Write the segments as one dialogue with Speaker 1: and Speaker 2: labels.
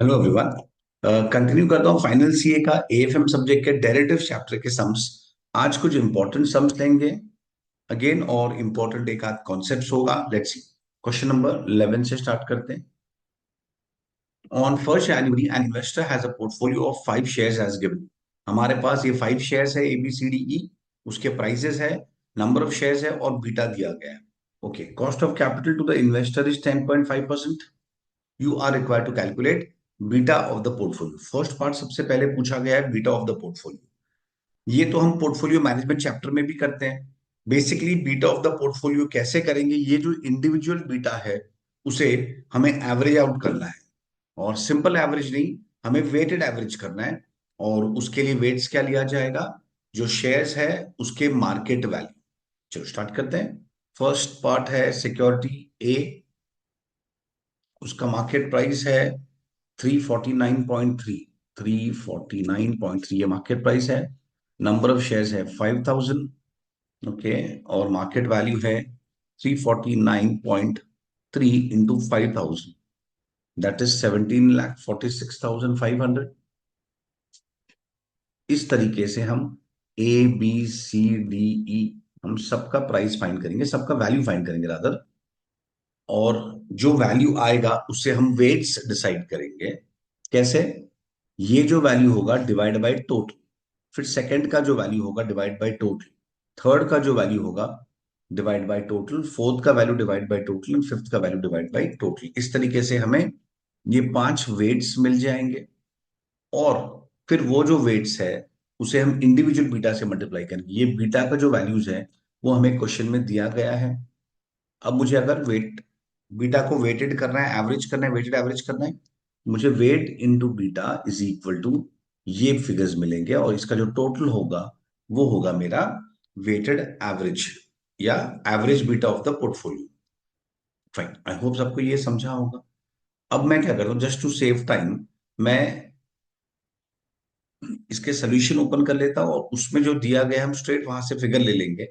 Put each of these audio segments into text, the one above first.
Speaker 1: Hello everyone. Continue करता हूँ final CA का एएफएम सब्जेक्ट के डेरिवेटिव चैप्टर के सम्स। आज कुछ इंपॉर्टेंट सम्स लेंगे अगेन, और इंपॉर्टेंट एक आध कॉन्सेप्ट्स होगा। Let's see. क्वेश्चन नंबर 11 से स्टार्ट करते हैं। On 1st January an investor has a portfolio of 5 shares as given. हमारे पास ये 5 शेयर्स है, ABCDE। उसके प्राइसेस है, नंबर ऑफ शेयर्स है और बीटा दिया गया है। Okay, cost of capital to the investor is 10.5%। You are required to calculate beta of the portfolio. First part सबसे पहले पूछा गया है, बीटा ऑफ द पोर्टफोलियो। ये तो हम पोर्टफोलियो मैनेजमेंट चैप्टर में भी करते हैं। Basically beta of the portfolio कैसे करेंगे, ये जो इंडिविजुअल बीटा है उसे हमें एवरेज आउट करना है। और सिंपल एवरेज नहीं, हमें वेटेड एवरेज करना है। और उसके लिए वेट्स क्या लिया जाएगा, जो शेयर्स है उसके मार्केट वैल्यू। चलो स्टार्ट करते हैं। फर्स्ट पार्ट है सिक्योरिटी ए। उसका मार्केट प्राइस है 349.3। 349.3 ये मार्केट प्राइस है। नंबर ऑफ शेयर्स है 5,000। ओके, और मार्केट वैल्यू है 349.3 इंटू 5,000, दैट इज 17,46,500। इस तरीके से हम ABCDE हम सबका प्राइस फाइंड करेंगे, सबका वैल्यू फाइंड करेंगे रादर। और जो वैल्यू आएगा उससे हम वेट्स डिसाइड करेंगे। कैसे? ये जो वैल्यू होगा डिवाइड बाय टोटल, फिर सेकंड का जो वैल्यू होगा डिवाइड बाय टोटल, थर्ड का जो वैल्यू होगा डिवाइड बाय टोटल, फोर्थ का value divide by total, fifth का वैल्यू डिवाइड बाय टोटल। इस तरीके से हमें ये 5 वेट्स मिल जाएंगे। और फिर वो जो वेट्स है उसे हम इंडिविजुअल बीटा से मल्टीप्लाई करेंगे। ये बीटा का जो वैल्यूज है वो हमें क्वेश्चन में दिया गया है। अब मुझे अगर वेट बीटा को वेटेड करना है, एवरेज करना है, वेटेड एवरेज करना है, मुझे weight into beta is equal to ये फिगर्स मिलेंगे, और इसका जो टोटल होगा वो होगा मेरा वेटेड एवरेज या average beta of the portfolio. Fine, I hope सबको ये समझा होगा। अब मैं क्या करता हूँ, जस्ट टू सेव टाइम, मैं इसके सोल्यूशन ओपन कर लेता हूँ और उसमें जो दिया गया है हम स्ट्रेट वहां से फिगर ले लेंगे।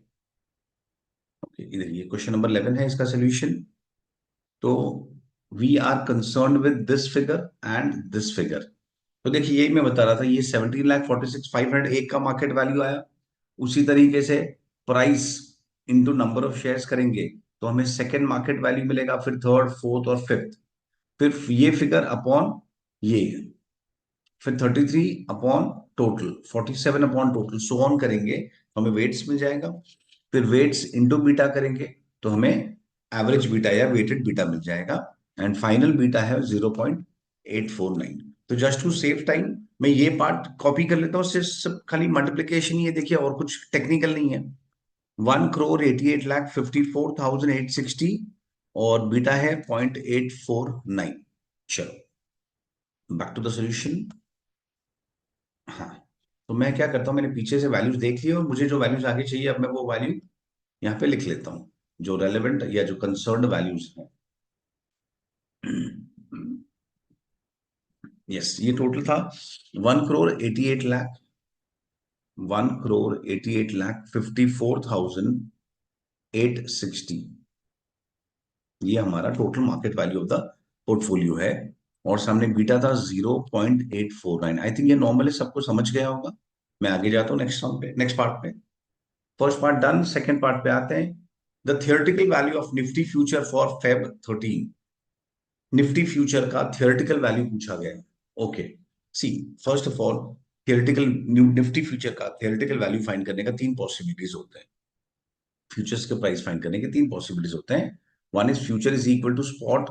Speaker 1: ओके, इधर ये क्वेश्चन नंबर 11 है, इसका सोल्यूशन। तो we are concern with this figure and this figure. तो देखिए यही मैं बता रहा था, ये 17,46,500 एक का मार्केट वैल्यू आया। उसी तरीके से price into number of shares करेंगे तो हमें सेकेंड मार्केट वैल्यू मिलेगा, फिर थर्ड, फोर्थ और फिफ्थ। फिर ये फिगर अपॉन ये, फिर 33 upon total, 47 upon total, so on करेंगे तो हमें वेट्स मिल जाएगा। फिर वेट्स इंटू बीटा करेंगे तो हमें एवरेज बीटा या वेटेड बीटा मिल जाएगा। एंड फाइनल बीटा है 0.849। तो जस्ट टू सेव टाइम मैं ये पार्ट कॉपी कर लेता हूँ, सिर्फ सब खाली मल्टीप्लीकेशन ही है, देखिए और कुछ टेक्निकल नहीं है। 1,88,54,860 और बीटा है 0.849। चलो बैक टू द सोल्यूशन। हाँ, तो मैं क्या करता हूँ, मैंने पीछे से वैल्यूज देख लिया और मुझे जो वैल्यूज आगे चाहिए अब मैं वो वैल्यू यहाँ पे लिख लेता हूँ, जो रेलेवेंट या जो कंसर्न्ड वैल्यूज हैं। यस, ये टोटल था 1,88,00,000, 1,88,54,860। ये हमारा total market value of the portfolio है। और सामने बीटा था 0.849। आई थिंक ये नॉर्मली सबको समझ गया होगा। मैं आगे जाता हूँ नेक्स्ट पे, नेक्स्ट पार्ट पे। First part done, second part पे आते हैं। The theoretical value of Nifty future for Feb 13। Nifty future का थियोरेटिकल वैल्यू पूछा गया है। Okay, see, first of all theoretical Nifty future का थियोरेटिकल वैल्यू फाइंड करने का तीन पॉसिबिलिटीज होते हैं। फ्यूचर्स के प्राइस फाइंड करने के तीन पॉसिबिलिटीज होते हैं। One is future is equal to spot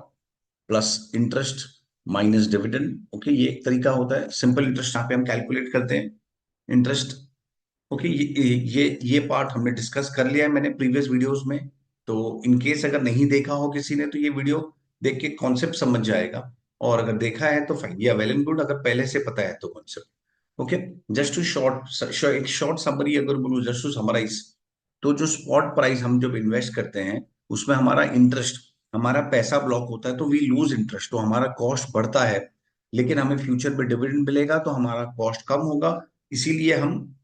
Speaker 1: plus interest minus dividend. Okay, ये एक तरीका होता है। सिंपल इंटरेस्ट यहाँ पे हम कैलकुलेट करते हैं, इंटरेस्ट। ओके, ये पार्ट हमने डिस्कस कर लिया है मैंने प्रीवियस वीडियोस में। तो इन केस अगर नहीं देखा हो किसी ने तो ये वीडियो देख के कॉन्सेप्ट समझ जाएगा। और अगर देखा है तो फाइन, ये वेल एंड गुड, अगर पहले से पता है तो concept. Okay, just to short एक शॉर्ट समरी अगर बोलूँ, जस्ट टू समराइज, तो जो स्पॉट प्राइस हम जब इन्वेस्ट करते हैं उसमें हमारा इंटरेस्ट, हमारा पैसा ब्लॉक होता है तो वी लूज इंटरेस्ट, तो हमारा कॉस्ट बढ़ता है। लेकिन हमें फ्यूचर में डिविडेंड मिलेगा तो हमारा कॉस्ट कम होगा। इसीलिए हम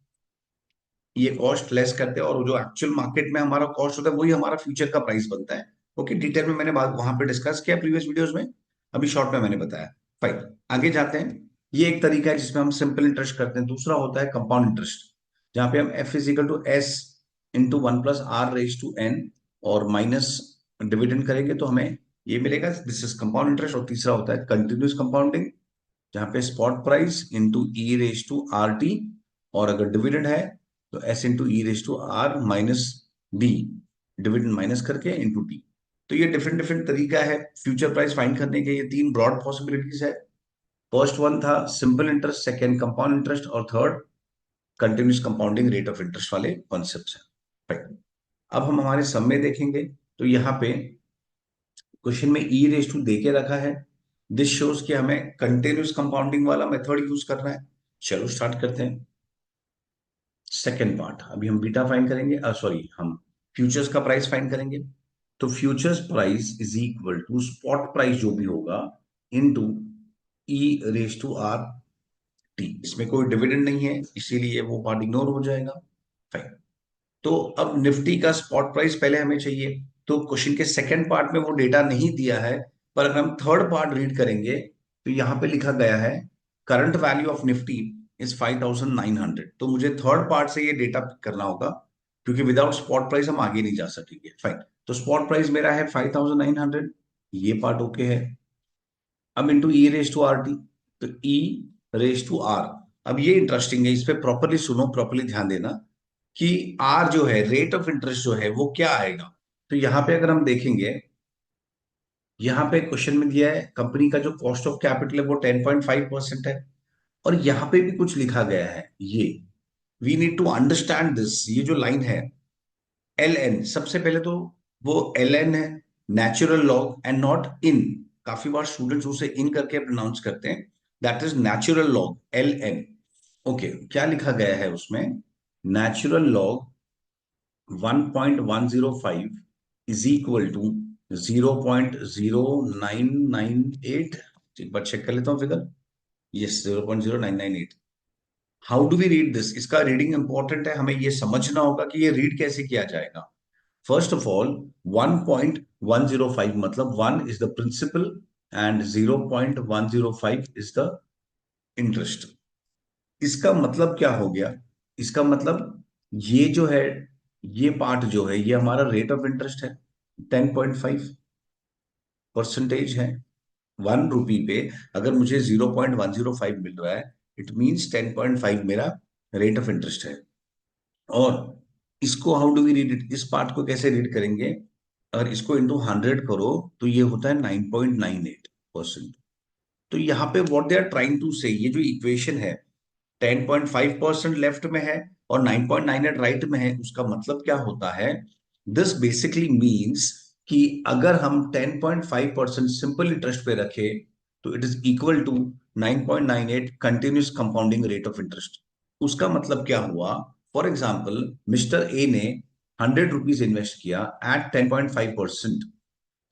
Speaker 1: ये कॉस्ट लेस करते हैं, और जो एक्चुअल मार्केट में हमारा कॉस्ट होता है वही हमारा फ्यूचर का प्राइस बनता है। ओके, डिटेल में मैंने बात वहां पे डिस्कस किया प्रीवियस वीडियोस में, अभी शॉर्ट में मैंने बताया। फाइन, आगे जाते हैं। ये एक तरीका है जिसमें हम सिंपल इंटरेस्ट करते हैं। दूसरा होता है कंपाउंड इंटरेस्ट, जहां पे हम F is equal to S into one plus R raise to N और माइनस डिविडेंड करेंगे तो हमें ये मिलेगा, दिस इज कंपाउंड इंटरेस्ट। और तीसरा होता है कंटिन्यूस कंपाउंडिंग, जहां पे spot price into E raise to R T, और अगर डिविडेंड है तो S into E raise to R minus D, dividend minus करके इंटू टी। तो ये डिफरेंट डिफरेंट तरीका है फ्यूचर प्राइस फाइंड करने के। ये तीन ब्रॉड पॉसिबिलिटीज है। फर्स्ट वन था simple interest, second compound interest, और third continuous compounding rate of interest वाले कॉन्सेप्ट है। राइट, अब हम हमारे सम में देखेंगे तो यहाँ पे क्वेश्चन में ई रेस टू दे के रखा है। दिस शोज कि हमें कंटिन्यूस कंपाउंडिंग वाला मेथड यूज करना है। चलो स्टार्ट करते हैं। सेकेंड पार्ट, अभी हम बीटा फाइंड करेंगे, सॉरी हम फ्यूचर्स का प्राइस फाइंड करेंगे। तो futures price is equal to spot price जो भी होगा into E raise to R T. इसमें कोई डिविडेंड नहीं है इसीलिए वो पार्ट इग्नोर हो जाएगा। फाइन, तो अब निफ्टी का स्पॉट प्राइस पहले हमें चाहिए। तो क्वेश्चन के सेकंड पार्ट में वो डेटा नहीं दिया है, पर अगर हम थर्ड पार्ट रीड करेंगे तो यहां पे लिखा गया है current value of Nifty is 5900। तो मुझे थर्ड पार्ट से ये डेटा पिक करना होगा, क्योंकि विदाउट स्पॉट प्राइस हम आगे नहीं जा सकेंगे। फाइन, तो स्पॉट प्राइस मेरा है 5900, ये पार्ट ओके है। अब into E raise to R T, तो ई रेस टू आर। अब ये इंटरेस्टिंग है, इस पे प्रॉपरली सुनो, प्रॉपरली ध्यान देना कि आर जो है रेट ऑफ इंटरेस्ट जो है वो क्या आएगा। तो यहाँ पे अगर हम देखेंगे, यहाँ पे क्वेश्चन में दिया है कंपनी का जो कॉस्ट ऑफ कैपिटल है वो 10.5% है, और यहाँ पे भी कुछ लिखा गया है। ये we need to understand this, ये जो लाइन है एल एन, सबसे पहले तो वो एल एन है, natural log and not in. काफी बार स्टूडेंट्स उसे इन करके प्रोनाउंस करते हैं, that is natural log L N. Okay, क्या लिखा गया है उसमें, natural log 1.105 is equal to 0.0998। एक बार चेक कर लेता हूँ figure, yes 0.0998। How do we read this, इसका रीडिंग इंपॉर्टेंट है, हमें ये समझना होगा कि ये रीड कैसे किया जाएगा। फर्स्ट ऑफ ऑल 1.105 मतलब 1 is the principal and 0.105 is the interest. इसका मतलब क्या हो गया, इसका मतलब ये जो है, ये पार्ट जो है ये हमारा रेट ऑफ इंटरेस्ट है, 10.5% है। 1 रुपी पे अगर मुझे 0.105 मिल रहा है, इट मीन्स 10.5 मेरा रेट ऑफ इंटरेस्ट है। और इसको how do we read it, इस पार्ट को कैसे रीड करेंगे, अगर इसको इंटू 100 करो तो ये होता है 9.98%। तो यहाँ पे what they are trying to say, ये जो इक्वेशन है 10.5% लेफ्ट में है और 9.98 राइट में है, उसका मतलब क्या होता है, दिस बेसिकली मीन्स कि अगर हम 10.5% सिंपल इंटरेस्ट पे रखे तो it is equal to 9.98 continuous compounding rate of interest. उसका मतलब क्या हुआ, फॉर एग्जाम्पल मिस्टर ए ने 100 रुपीज इन्वेस्ट किया एट 10.5%,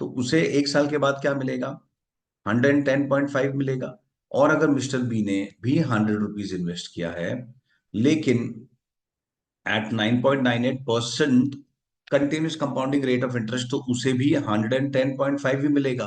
Speaker 1: तो उसे एक साल के बाद क्या मिलेगा, 110.5 मिलेगा। और अगर मिस्टर बी ने भी 100 रुपीज इन्वेस्ट किया है लेकिन at 9.98% continuous compounding rate of interest, तो उसे भी 110.5 ही मिलेगा,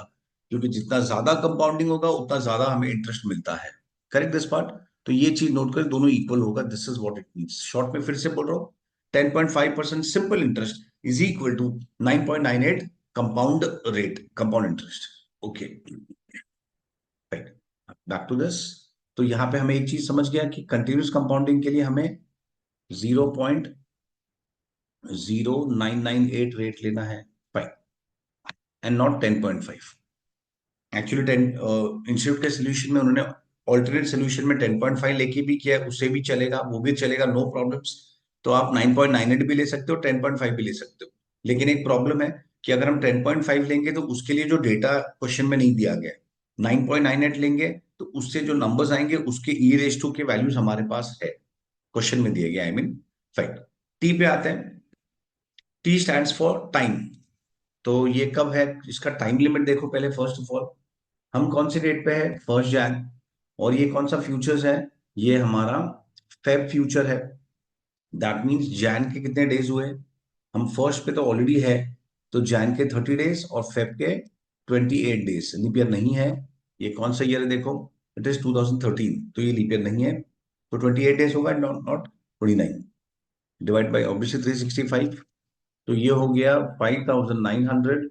Speaker 1: क्योंकि जितना ज्यादा कंपाउंडिंग होगा उतना ज्यादा हमें इंटरेस्ट मिलता है। करेक्ट दिस पार्ट, तो ये चीज नोट कर, दोनों इक्वल होगा, this is what it means. Short में फिर से बोल रहा हूं, 10.5% simple interest is equal to 9.98 compound rate, compound interest. Okay, right, back to this. तो यहां पे हमें एक चीज समझ गया कि कंटिन्यूस कंपाउंडिंग के लिए हमें 0.0998 रेट लेना है, fine, and not 10.5। Actually 10 institute के सोल्यूशन में उन्होंने ऑल्टरनेट सोल्यूशन में 10.5 लेके भी किया है, उससे भी चलेगा, वो भी चलेगा, नो प्रॉब्लम्स। तो आप 9.98 भी ले सकते हो, 10.5 भी ले सकते हो। लेकिन एक प्रॉब्लम है कि अगर हम 10.5 लेंगे तो उसके लिए जो डेटा क्वेश्चन में नहीं दिया गया है, 9.98 लेंगे तो उससे जो नंबर्स आएंगे उसके ई रेस टू के वैल्यूज हमारे पास है, क्वेश्चन में दिए गए, आई मीन फैक्ट। टी पे आते हैं, टी स्टैंड्स फॉर टाइम। तो ये कब है, इसका टाइम लिमिट देखो पहले। फर्स्ट ऑफ ऑल हम कौन से डेट पे है, 1 जैन, और ये कौन सा फ्यूचर्स है, ये हमारा फेब फ्यूचर है। दैट मीन्स जैन के कितने डेज हुए, हम फर्स्ट पे तो ऑलरेडी है, तो जैन के 30 डेज और फेब के 28 डेज, लीप ईयर नहीं है, ये कौन सा ईयर है देखो, इट इज 2013, तो ये लीप ईयर नहीं है, तो 28 डेज होगा, not not 29, divide by obviously 365, तो ये हो गया 5900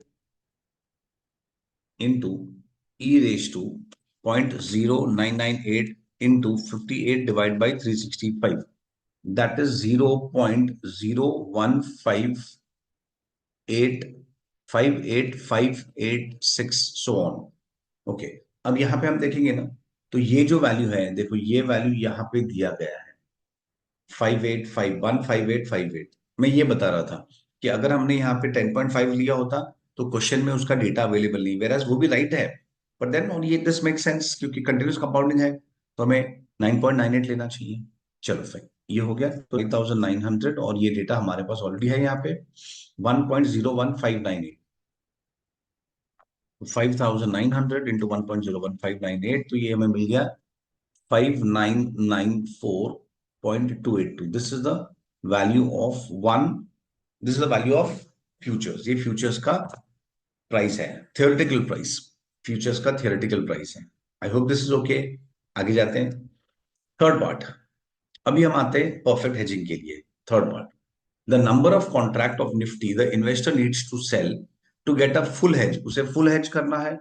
Speaker 1: into E raise to 0.0998 into 58 divide by 365, that is 0.01585856 so on. Okay, अब यहां पे हम देखेंगे ना, तो ये जो वैल्यू है देखो, ये वैल्यू यहां पे दिया गया है 58515858। मैं ये बता रहा था कि अगर हमने यहाँ पे 10.5 लिया होता तो क्वेश्चन में उसका डेटा अवेलेबल नहीं, वेराज वो भी राइट है, बट देन और ये दिस मेक सेंस क्योंकि कंटिन्यूस कंपाउंडिंग है, तो हमें 9.98 लेना चाहिए। चलो फाइन, ये हो गया तो 8900, और ये डेटा हमारे पास ऑलरेडी है यहाँ पे 1.01598, 5900 इंटू 1.01598, तो ये हमें मिल गया 5994.282। This is the value of one, this is the value of futures, ये फ्यूचर्स का प्राइस है, थियोरेटिकल प्राइस, फ्यूचर्स का थियोरेटिकल प्राइस है। I hope this is okay. आगे जाते हैं, थर्ड पार्ट। अभी हम आते हैं परफेक्ट हेजिंग के लिए। Third part, the number of contract of Nifty the investor needs to sell to get a full hedge, उसे फुल हेज करना है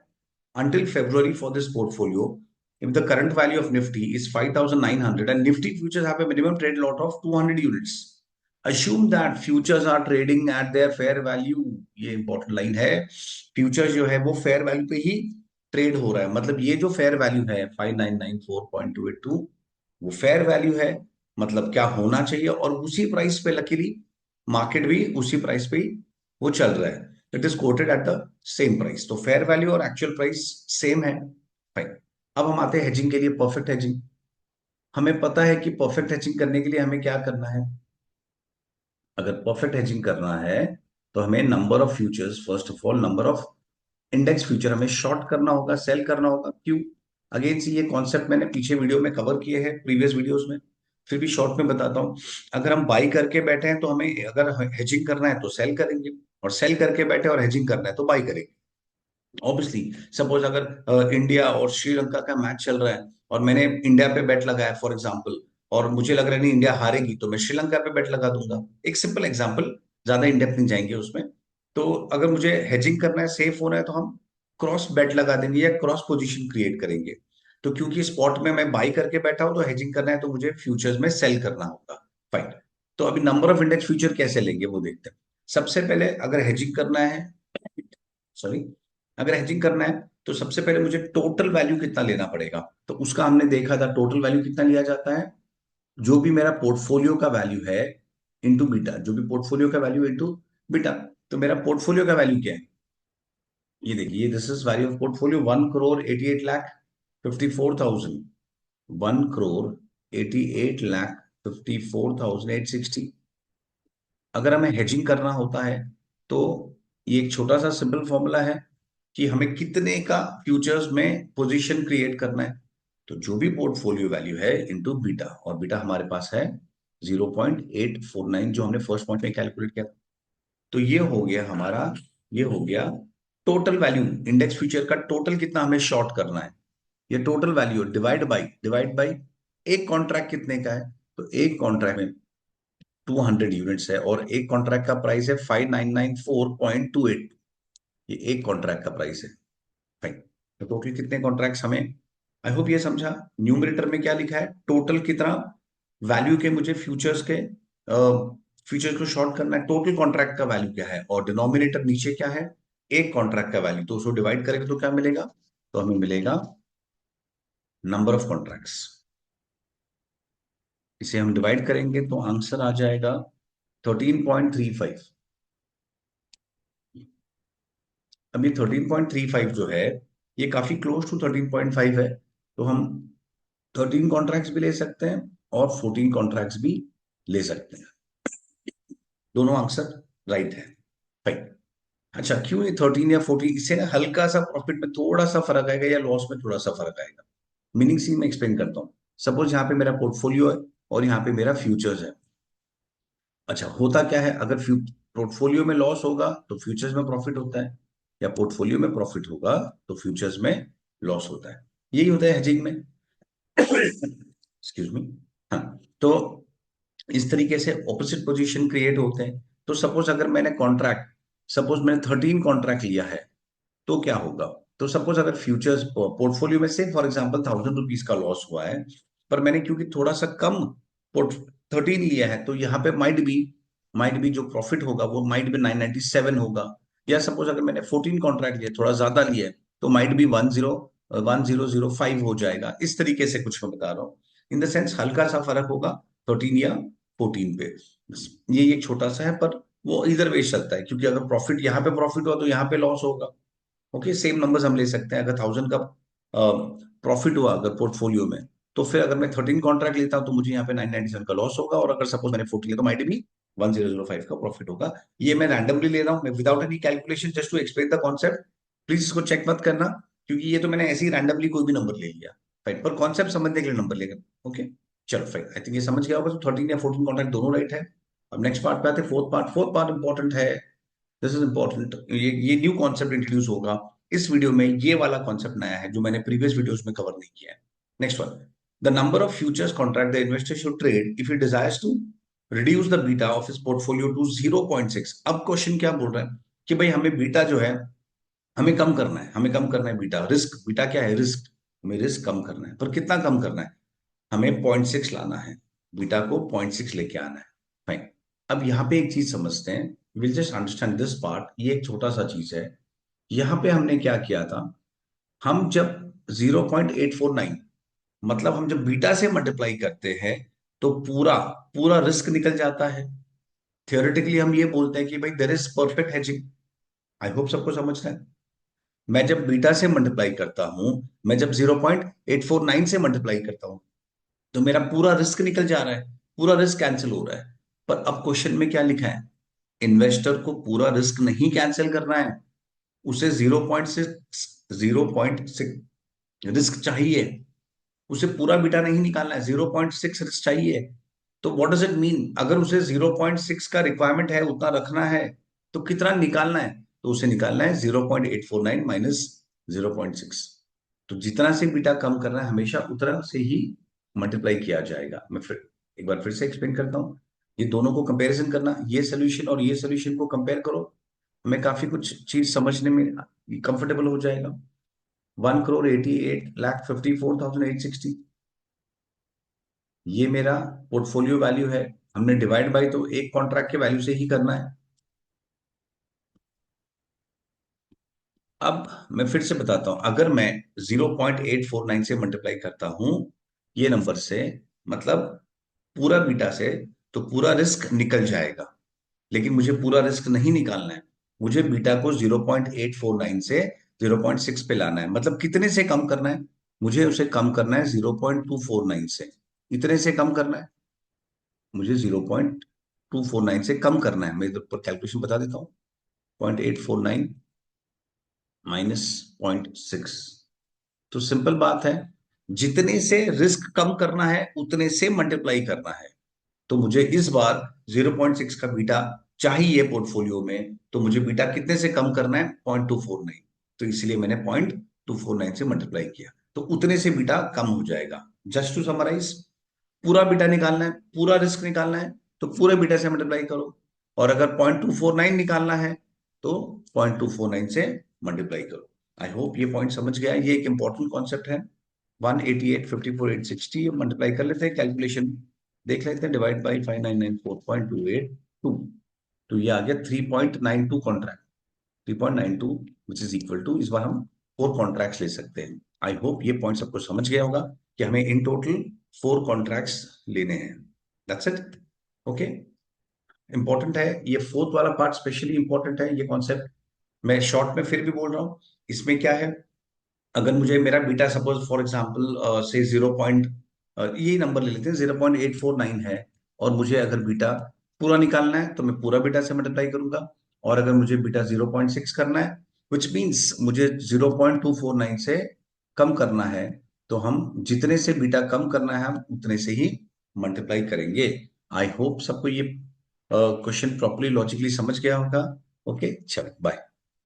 Speaker 1: until February for this portfolio. If the current value of Nifty is 5,900 and Nifty futures have a minimum trade lot of 200 units, assume that futures are trading at their fair value. ये important line है, futures जो है वो fair value पे ही trade हो रहा है, मतलब ये जो फेयर वैल्यू है 5994.282 वो फेयर वैल्यू है, मतलब क्या होना चाहिए, और उसी प्राइस पे लकीली मार्केट भी उसी प्राइस पे ही वो चल रहा है, it is coated at the same price, तो फेयर वैल्यू और एक्चुअल प्राइस सेम है। फाइन, अब हम आते हैं हेजिंग के लिए, परफेक्ट हेजिंग। हमें पता है कि परफेक्ट हेजिंग करने के लिए हमें क्या करना है, अगर परफेक्ट हेजिंग करना है तो हमें number of futures, first of all number of index future हमें शॉर्ट करना होगा, सेल करना होगा। क्यों? अगेन सी ये कॉन्सेप्ट मैंने पीछे वीडियो में कवर किए हैं, प्रीवियस वीडियोस में, फिर भी शॉर्ट में बताता हूं। अगर हम बाई करके बैठे हैं तो हमें अगर हेजिंग करना है तो सेल करेंगे, और सेल करके बैठे और हेजिंग करना है तो बाई करेंगे। ऑब्वियसली सपोज अगर इंडिया और श्रीलंका का मैच चल रहा है और मैंने इंडिया पे बेट लगाया फॉर एग्जांपल, और मुझे लग रहा है नहीं इंडिया हारेगी, तो मैं श्रीलंका पे बेट लगा दूंगा। एक सिंपल एग्जांपल, ज्यादा इन डेप्थ नहीं जाएंगे उसमें। तो अगर मुझे हेजिंग करना है, सेफ होना है, तो हम क्रॉस बेट लगा देंगे या क्रॉस पोजीशन क्रिएट करेंगे। तो क्योंकि स्पॉट में मैं बाई करके बैठा हूं, तो हेजिंग करना है तो मुझे फ्यूचर्स में सेल करना होगा। फाइन, तो अभी नंबर ऑफ इंडेक्स फ्यूचर कैसे लेंगे वो देखते हैं। सबसे पहले अगर हेजिंग करना है, सॉरी, अगर हेजिंग करना है तो सबसे पहले मुझे टोटल वैल्यू कितना लेना पड़ेगा, तो उसका हमने देखा था, टोटल वैल्यू कितना लिया जाता है, जो भी मेरा पोर्टफोलियो का वैल्यू है इंटू बीटा, जो भी पोर्टफोलियो का वैल्यू इंटू बीटा। तो मेरा पोर्टफोलियो का वैल्यू क्या है, ये देखिए, this is value of portfolio 1,88,54,000, 1,88,54,860। अगर हमें हेजिंग करना होता है तो ये एक छोटा सा सिंपल फॉर्मूला है कि हमें कितने का फ्यूचर्स में पोजीशन क्रिएट करना है, तो जो भी पोर्टफोलियो वैल्यू है इनटू बीटा, और बीटा हमारे पास है 0.849, जो हमने फर्स्ट पॉइंट में कैलकुलेट किया था। तो ये हो गया हमारा, ये हो गया टोटल वैल्यू, इंडेक्स फ्यूचर का टोटल कितना हमें शॉर्ट करना है, ये टोटल वैल्यू डिवाइड बाई एक कॉन्ट्रैक्ट कितने का है, तो एक कॉन्ट्रैक्ट में 200 यूनिट्स है, और एक कॉन्ट्रैक्ट का प्राइस है 5994.28, ये एक कॉन्ट्रैक्ट का प्राइस है। फाइन, तो टोटल कितने कॉन्ट्रैक्ट्स हमें, आई होप ये समझा। न्यूमरेटर में क्या लिखा है, टोटल कितना वैल्यू के मुझे फ्यूचर्स के फ्यूचर्स को शॉर्ट करना है, टोटल कॉन्ट्रैक्ट का वैल्यू क्या है, और डिनोमिनेटर नीचे क्या है, एक कॉन्ट्रैक्ट का वैल्यू, तो उसको डिवाइड करेंगे तो क्या मिलेगा, तो हमें मिलेगा नंबर ऑफ कॉन्ट्रैक्ट्स। इसे हम डिवाइड करेंगे तो आंसर आ जाएगा 13.35। अब ये 13.35 जो है, ये काफी क्लोज टू 13.5 है, तो हम 13 कॉन्ट्रैक्ट्स भी ले सकते हैं और 14 कॉन्ट्रैक्ट्स भी ले सकते हैं, दोनों आंसर राइट है। फाइन, अच्छा क्यों ये 13 या 14, इससे ना हल्का सा प्रॉफिट में थोड़ा सा फर्क आएगा या लॉस में थोड़ा सा फर्क आएगा। मीनिंग सी मैं एक्सप्लेन करता हूँ। सपोज यहाँ पे मेरा पोर्टफोलियो है और यहाँ पे मेरा फ्यूचर्स है। अच्छा होता क्या है, अगर पोर्टफोलियो में लॉस होगा तो फ्यूचर्स में प्रॉफिट होता है, या पोर्टफोलियो में प्रॉफिट होगा तो फ्यूचर्स में लॉस होता है। यही होता है हेजिंग में। Excuse me. हाँ, तो इस तरीके से ऑपोजिट पोजीशन क्रिएट होते हैं। तो सपोज अगर मैंने कॉन्ट्रैक्ट, सपोज मैंने 13 कॉन्ट्रैक्ट लिया है, तो क्या होगा? तो सपोज अगर फ्यूचर्स पोर्टफोलियो में से फॉर एग्जांपल 1000 रुपीज का लॉस हुआ है, पर मैंने क्योंकि थोड़ा सा कम पोर्ट 13 लिया है, तो यहाँ पे माइट बी जो प्रॉफिट होगा वो माइट बी 997 होगा। या सपोज अगर मैंने 14 कॉन्ट्रैक्ट लिया, थोड़ा ज्यादा लिया है, तो माइट बी 1005 हो जाएगा। इस तरीके से कुछ मैं बता रहा हूँ। इन द सेंस हल्का सा फर्क होगा 13 या 14 पे। ये एक छोटा सा है, पर वो इधर वे चलता है, क्योंकि अगर प्रॉफिट यहाँ पे प्रॉफिट हुआ तो यहाँ पे लॉस होगा। ओके, सेम नंबर्स हम ले सकते हैं। अगर 1000 का प्रॉफिट हुआ अगर पोर्टफोलियो में, तो फिर अगर मैं 13 कॉन्ट्रैक्ट लेता हूं तो मुझे यहाँ पे 997 का लॉस होगा। और अगर सपोज मैंने 14 लिया तो माइट भी 1005 का प्रॉफिट होगा। ये मैं रैंडमली ले रहा हूँ, मैं without any calculation, just to explain the concept. Please इसको चेक मत करना, क्योंकि ये तो मैंने ऐसे ही रैंडमली कोई भी नंबर ले लिया। फाइन, पर कॉन्सेप्ट समझने के लिए नंबर लेगा। ओके, चलो फाइन, आई थिंक ये समझ गया होगा। तो 13 या 14 कॉन्ट्रैक्ट दोनों राइट है। अब नेक्स्ट पार्ट पे आते हैं, फोर्थ पार्ट इंपॉर्टेंट है। This is important. ये न्यू कॉन्सेप्ट इंट्रोड्यूस होगा इस वीडियो में। ये वाला कॉन्सेप्ट नया है जो मैंने प्रीवियस वीडियोस में कवर नहीं किया है। Next one, the number of futures contract the investor should trade if he desires to reduce the beta of his portfolio to 0.6। अब क्वेश्चन क्या बोल रहा है कि भाई हमें बीटा जो है हमें कम करना है, हमें कम करना है बीटा। रिस्क, बीटा क्या है? रिस्क। हमें रिस्क कम करना है, पर कितना कम करना है? हमें 0.6 लाना है, बीटा को 0.6 लेके आना है। फाइन। अब यहाँ पे एक चीज समझते हैं, will just understand this part. ये एक छोटा सा चीज है। यहाँ पे हमने क्या किया था, हम जब 0.849, मतलब हम जब बीटा से मल्टीप्लाई करते हैं, तो पूरा पूरा रिस्क निकल जाता है। थियोरेटिकली हम ये बोलते हैं कि भाई there is perfect hedging. I hope सबको समझना है। मैं जब बीटा से मल्टीप्लाई करता हूं, मैं जब 0.849 से मल्टीप्लाई करता हूं, तो मेरा पूरा रिस्क निकल जा रहा है, पूरा रिस्क कैंसिल हो रहा है। पर अब क्वेश्चन में क्या लिखा है? इन्वेस्टर को पूरा रिस्क नहीं कैंसिल करना है, उसे 0.6 रिस्क चाहिए। उसे पूरा बीटा नहीं निकालना है, 0.6 रिस्क चाहिए। तो व्हाट डज इट मीन? अगर उसे 0.6 का रिक्वायरमेंट है, उतना रखना है, तो कितना निकालना है? तो उसे निकालना है 0.849 माइनस 0.6। तो जितना से बीटा कम करना है, हमेशा उतना से ही मल्टीप्लाई किया जाएगा। मैं फिर एक बार फिर से एक्सप्लेन करता हूँ। ये दोनों को कंपैरिजन करना, ये सोल्यूशन और ये सोल्यूशन को कंपेयर करो, हमें काफी कुछ चीज समझने में कंफर्टेबल हो जाएगा। 1,88,54,860 ये मेरा पोर्टफोलियो वैल्यू है। हमने डिवाइड बाई तो एक कॉन्ट्रैक्ट के वैल्यू से ही करना है। अब मैं फिर से बताता हूं, अगर मैं 0.849 से मल्टीप्लाई करता हूं ये नंबर से, मतलब पूरा बीटा से, तो पूरा रिस्क निकल जाएगा। लेकिन मुझे पूरा रिस्क नहीं निकालना है, मुझे बीटा को 0.849 से 0.6 पे लाना है। मतलब कितने से कम करना है? मुझे उसे कम करना है 0.249 से। इतने से कम करना है मुझे, 0.249 से कम करना है। मैं इधर पर कैलकुलेशन बता देता हूँ। 0.849 माइनस 0.6। तो सिंपल बात है, जितने से रिस्क कम करना है उतने से मल्टीप्लाई करना है। तो मुझे इस बार 0.6 का बीटा चाहिए पोर्टफोलियो में, तो मुझे बीटा कितने से कम करना है? 0.249। तो इसलिए मैंने 0.249 से मल्टीप्लाई किया, तो उतने से बीटा कम हो जाएगा। जस्ट टू समराइज, पूरा बीटा निकालना है, पूरा रिस्क निकालना है, तो पूरे बीटा से मल्टीप्लाई करो। और अगर 0.249 निकालना है, तो 0.249 से मल्टीप्लाई करो। आई होप ये पॉइंट समझ गया है। ये एक इंपॉर्टेंट कॉन्सेप्ट है। 188,54,860 मल्टीप्लाई कर लेते हैं, कैलकुलेशन देख लेते हैं। डिवाइड बाई 5,994.282, तो ये आ गया 3.92 contract. 3.92 which is equal to, इस बार हम 4 कॉन्ट्रैक्ट्स ले सकते हैं। आई होप ये पॉइंट सबको समझ गया होगा कि हमें इन टोटल 4 कॉन्ट्रैक्ट्स लेने हैं। That's it. ओके, इंपॉर्टेंट है ये फोर्थ वाला पार्ट, स्पेशली इंपॉर्टेंट है ये कॉन्सेप्ट। मैं शॉर्ट में फिर भी बोल रहा हूँ। इसमें क्या है, अगर मुझे मेरा बीटा सपोज फॉर एग्जांपल से 0. यही नंबर ले लेते हैं, 0.849 है, और मुझे अगर बीटा पूरा निकालना है तो मैं पूरा बीटा से मल्टीप्लाई करूंगा। और अगर मुझे बीटा 0.6 करना है, विच मीन्स मुझे 0.249 से कम करना है, तो हम जितने से बीटा कम करना है हम उतने से ही मल्टीप्लाई करेंगे। आई होप सबको ये क्वेश्चन प्रॉपरली लॉजिकली समझ गया होगा। ओके, चलो बाय।